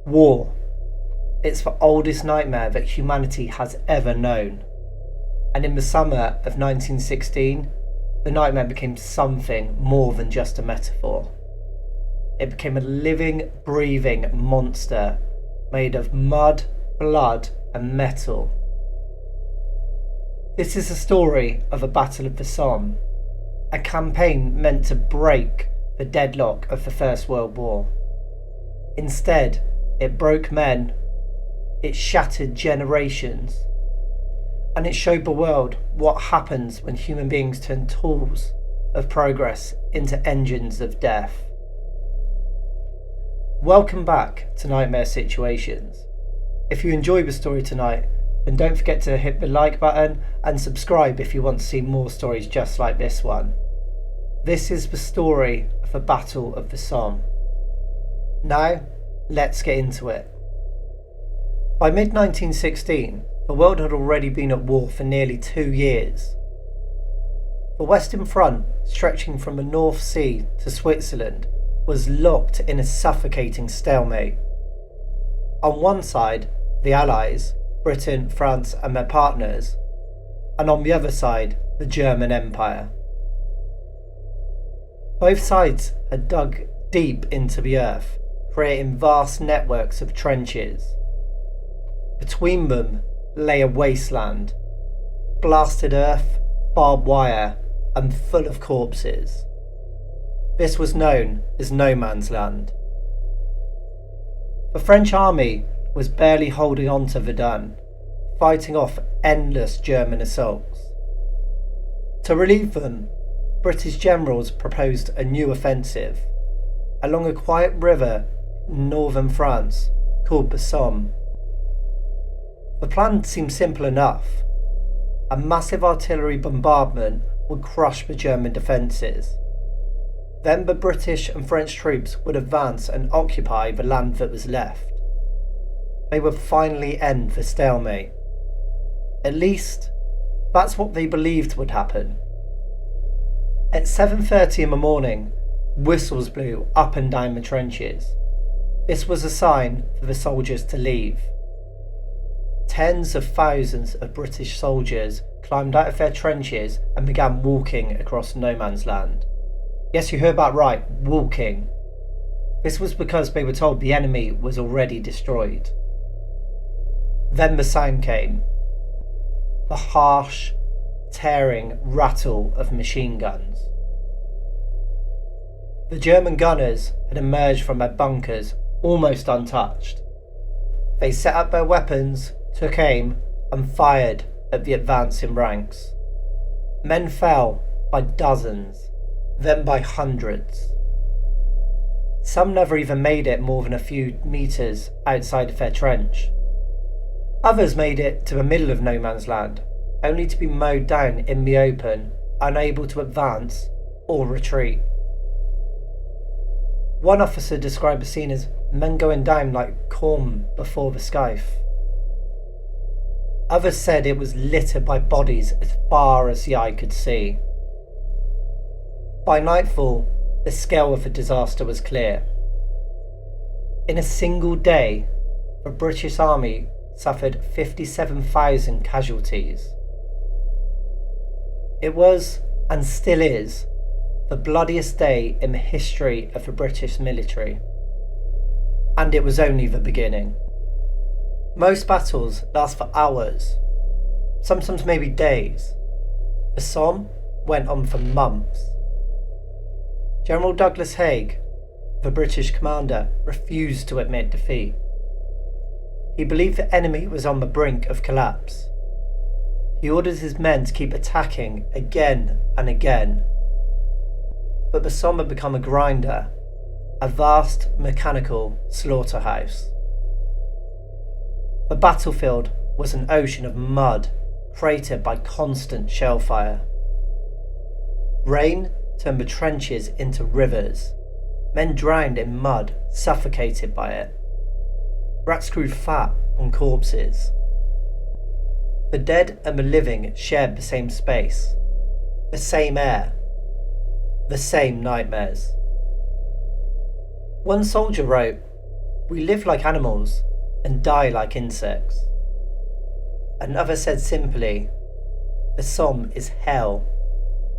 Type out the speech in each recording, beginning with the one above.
War. It's the oldest nightmare that humanity has ever known. And in the summer of 1916, the nightmare became something more than just a metaphor. It became a living, breathing monster made of mud, blood, and metal. This is the story of a battle of the Somme, a campaign meant to break the deadlock of the First World War. Instead, it broke men, it shattered generations, and it showed the world what happens when human beings turn tools of progress into engines of death. Welcome back to Nightmare Situations. If you enjoyed the story tonight, then don't forget to hit the like button and subscribe if you want to see more stories just like this one. This is the story of the Battle of the Somme. Now, let's get into it. By mid-1916, the world had already been at war for nearly 2 years. The Western Front, stretching from the North Sea to Switzerland, was locked in a suffocating stalemate. On one side, the Allies, Britain, France and their partners, and on the other side, the German Empire. Both sides had dug deep into the earth, creating vast networks of trenches. Between them lay a wasteland, blasted earth, barbed wire, and full of corpses. This was known as no man's land. The French army was barely holding on to Verdun, fighting off endless German assaults. To relieve them, British generals proposed a new offensive along a quiet river in northern France called the Somme. The plan seemed simple enough. A massive artillery bombardment would crush the German defences. Then the British and French troops would advance and occupy the land that was left. They would finally end the stalemate. At least, that's what they believed would happen. At 7:30 in the morning, whistles blew up and down the trenches. This was a sign for the soldiers to leave. Tens of thousands of British soldiers climbed out of their trenches and began walking across no man's land. Yes, you heard that right, walking. This was because they were told the enemy was already destroyed. Then the sound came. The harsh, tearing rattle of machine guns. The German gunners had emerged from their bunkers almost untouched. They set up their weapons, took aim, and fired at the advancing ranks. Men fell by dozens, then by hundreds. Some never even made it more than a few metres outside of their trench. Others made it to the middle of no man's land, only to be mowed down in the open, unable to advance or retreat. One officer described the scene as men going down like corn before the scythe. Others said it was littered by bodies as far as the eye could see. By nightfall, the scale of the disaster was clear. In a single day, the British Army suffered 57,000 casualties. It was, and still is, the bloodiest day in the history of the British military. And it was only the beginning. Most battles last for hours, sometimes maybe days. The Somme went on for months. General Douglas Haig, the British commander, refused to admit defeat. He believed the enemy was on the brink of collapse. He ordered his men to keep attacking again and again. But the Somme had become a grinder, a vast mechanical slaughterhouse. The battlefield was an ocean of mud, cratered by constant shell fire. Rain turned the trenches into rivers. Men drowned in mud, suffocated by it. Rats grew fat on corpses. The dead and the living shared the same space, the same air, the same nightmares. One soldier wrote, We live like animals and die like insects. Another said simply, the Somme is hell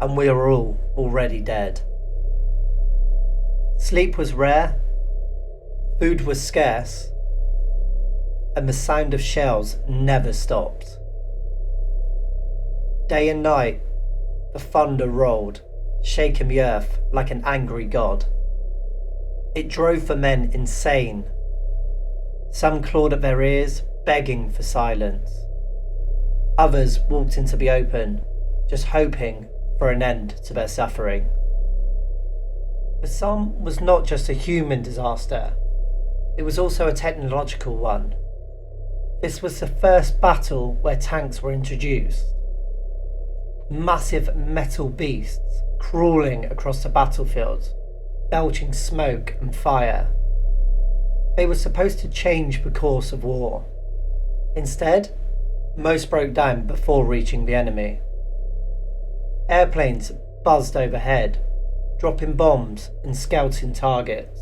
and we are all already dead. Sleep was rare, food was scarce, and the sound of shells never stopped. Day and night, the thunder rolled, shaking the earth like an angry god. It drove the men insane. Some clawed at their ears, begging for silence. Others walked into the open, just hoping for an end to their suffering. The Somme was not just a human disaster, it was also a technological one. This was the first battle where tanks were introduced. Massive metal beasts crawling across the battlefield, belching smoke and fire. They were supposed to change the course of war. Instead, most broke down before reaching the enemy. Airplanes buzzed overhead, dropping bombs and scouting targets.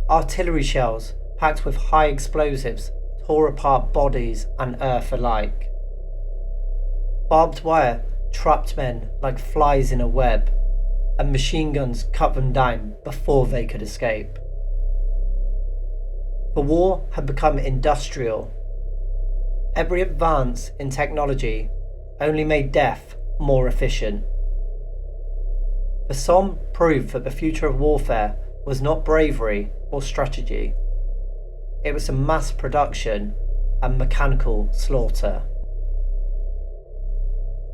Artillery shells packed with high explosives tore apart bodies and earth alike. Barbed wire trapped men like flies in a web, and machine guns cut them down before they could escape. The war had become industrial. Every advance in technology only made death more efficient. The Somme proved that the future of warfare was not bravery or strategy. It was a mass production and mechanical slaughter.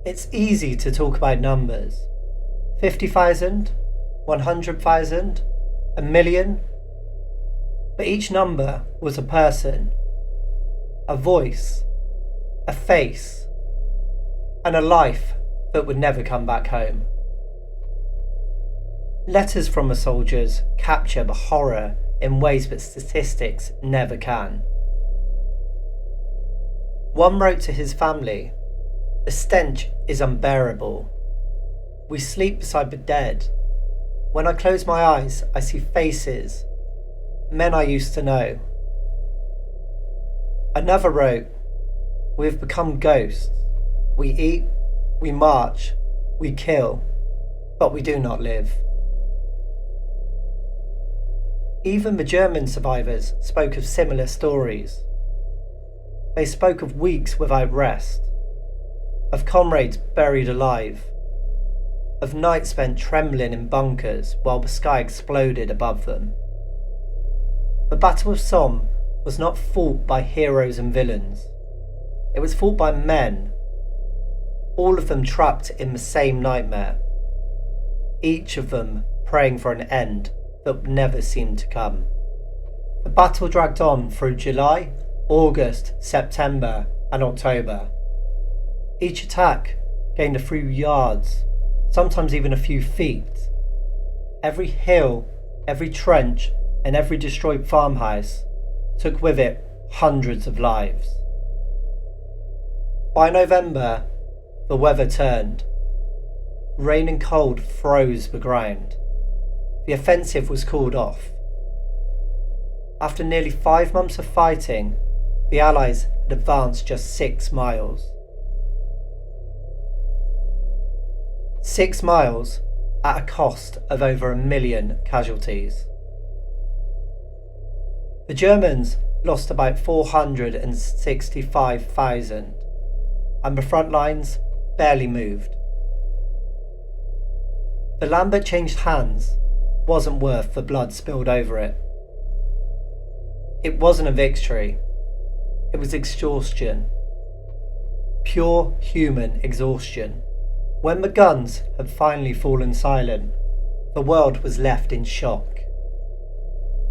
It's easy to talk about numbers. 50,000, 100,000, a million. But each number was a person, a voice, a face, and a life that would never come back home. Letters from the soldiers capture the horror in ways that statistics never can. One wrote to his family, "The stench is unbearable. We sleep beside the dead. When I close my eyes, I see faces, men I used to know." Another wrote, "We have become ghosts. We eat, we march, we kill, but we do not live." Even the German survivors spoke of similar stories. They spoke of weeks without rest, of comrades buried alive, of nights spent trembling in bunkers while the sky exploded above them. The Battle of Somme was not fought by heroes and villains. It was fought by men, all of them trapped in the same nightmare, each of them praying for an end that never seemed to come. The battle dragged on through July, August, September, and October. Each attack gained a few yards, sometimes even a few feet. Every hill, every trench, and every destroyed farmhouse took with it hundreds of lives. By November, the weather turned. Rain and cold froze the ground. The offensive was called off. After nearly 5 months of fighting, the Allies had advanced just 6 miles. 6 miles at a cost of over 1 million casualties. The Germans lost about 465,000, and the front lines barely moved. The land that changed hands wasn't worth the blood spilled over it. It wasn't a victory, it was exhaustion. Pure human exhaustion. When the guns had finally fallen silent, the world was left in shock.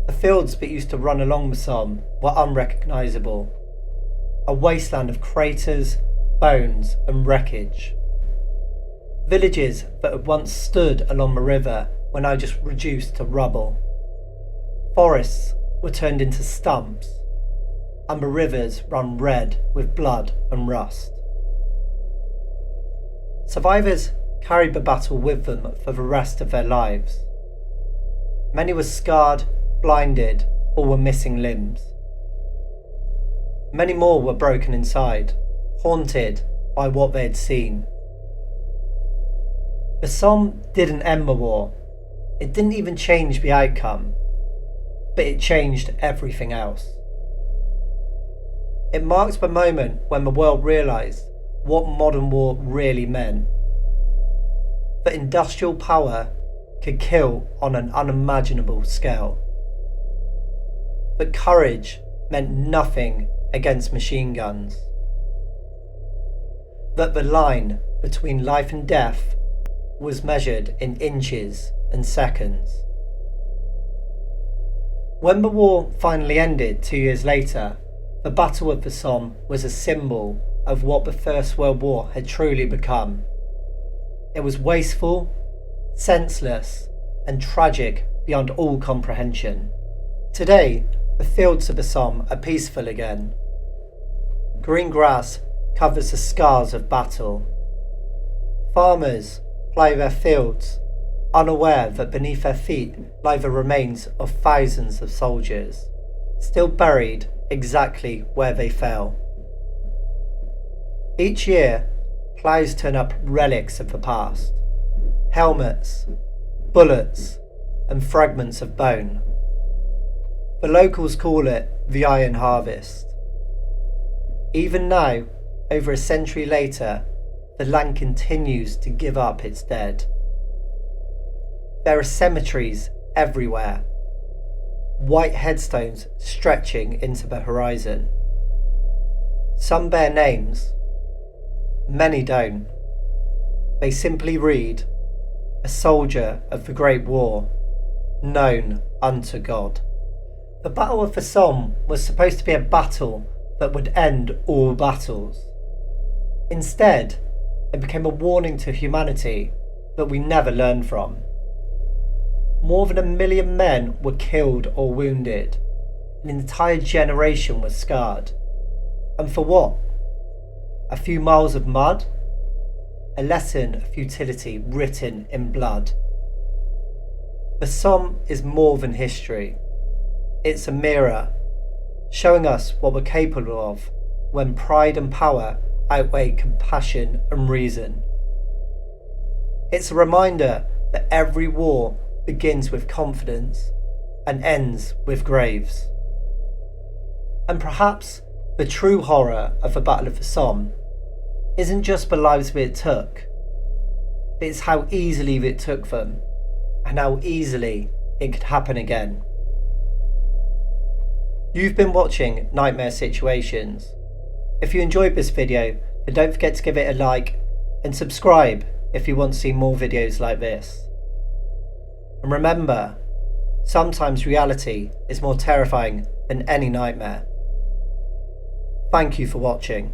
The fields that used to run along the Somme were unrecognisable, a wasteland of craters, bones and wreckage. Villages that had once stood along the river were now just reduced to rubble. Forests were turned into stumps, and the rivers run red with blood and rust. Survivors carried the battle with them for the rest of their lives. Many were scarred, blinded, or were missing limbs. Many more were broken inside, haunted by what they had seen. The Somme didn't end the war. It didn't even change the outcome, but it changed everything else. It marks the moment when the world realised what modern war really meant. That industrial power could kill on an unimaginable scale. That courage meant nothing against machine guns. That the line between life and death was measured in inches and seconds. When the war finally ended 2 years later, the Battle of the Somme was a symbol of what the First World War had truly become. It was wasteful, senseless, and tragic beyond all comprehension. Today, the fields of the Somme are peaceful again. Green grass covers the scars of battle. Farmers plough their fields, unaware that beneath their feet lie the remains of thousands of soldiers, still buried exactly where they fell. Each year, ploughs turn up relics of the past, helmets, bullets, and fragments of bone. The locals call it the Iron Harvest. Even now, over a century later, the land continues to give up its dead. There are cemeteries everywhere, white headstones stretching into the horizon. Some bear names, many don't. They simply read, "A soldier of the Great War, known unto God." The Battle of the Somme was supposed to be a battle that would end all battles. Instead, it became a warning to humanity that we never learned from. More than 1 million men were killed or wounded. An entire generation was scarred. And for what? A few miles of mud? A lesson of futility written in blood. The Somme is more than history. It's a mirror, showing us what we're capable of when pride and power outweigh compassion and reason. It's a reminder that every war begins with confidence and ends with graves. And perhaps the true horror of the Battle of the Somme isn't just the lives that it took, but it's how easily it took them and how easily it could happen again. You've been watching Nightmare Situations. If you enjoyed this video, then don't forget to give it a like and subscribe if you want to see more videos like this. And remember, sometimes reality is more terrifying than any nightmare. Thank you for watching.